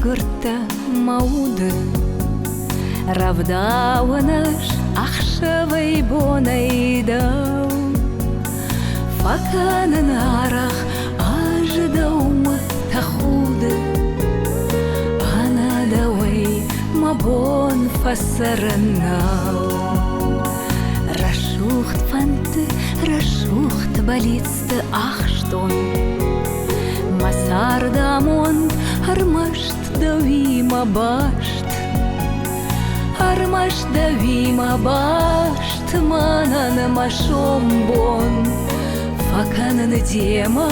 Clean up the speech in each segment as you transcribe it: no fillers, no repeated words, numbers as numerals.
Гурта мауды Равдауанаш ахшавай бонайдау Факанын арах аждаума тахуды Анадауай мабон фасаранау Рашухт фанты, рашухт балицты ахштон Масардамон армашт давима башт Армаш давима башт манан машомбон Факанан дема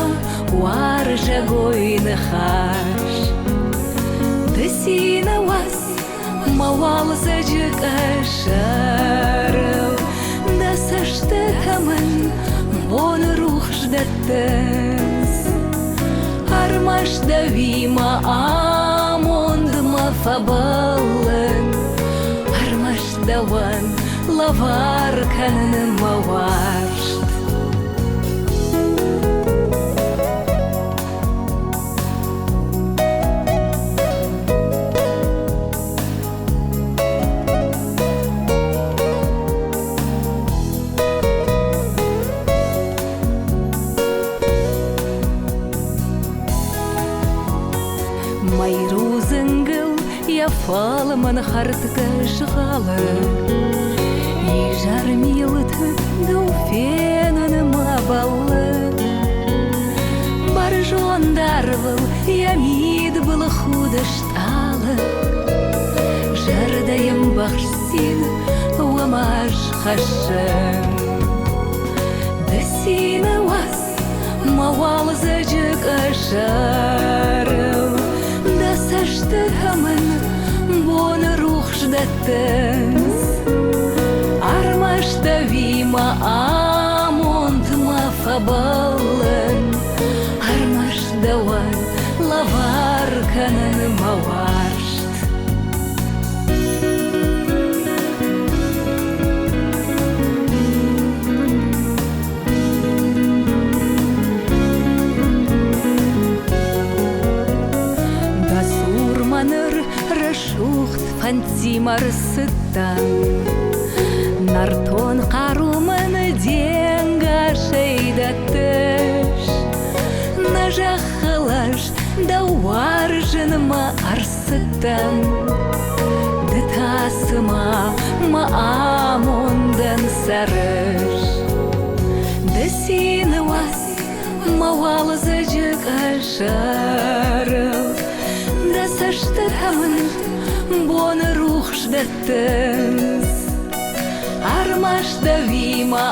уаржа гойны хаш Десина вас мавал зажык ашаров Да сашты хаман бон рух ждаттыз Армаш давима амондма фабалын Армаш даван лавар канын мавашт Майру зынгыл яфалман хартка жғалы Ежар милыты дауфенын мабалы Бар жондар был ямид был худышталы Жардайым бақшсин уамаш хашын Десина вас мавал зажык ашарым Сашты хамын бон рух ждаттыз Армаш давима амонтма фабалын Армаш даван лавар канын мавашт Рашухт фантимар сыттан Нартон қарумын денга шейдаттыш Нажахалаш дауар жыныма арсыттан Дытасыма ма амондан сарыш Десины вас мавал зажык ашаров Да сашты хамын бон рух ждаттыз Армаш давима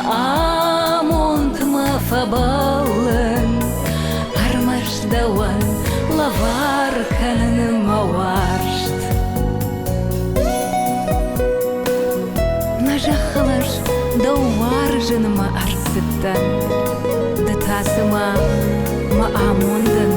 амонтма фабалын Армаш даван лавар канын мавашт Нажахалаш дауар жыныма арсыттан Дытасыма ма амондан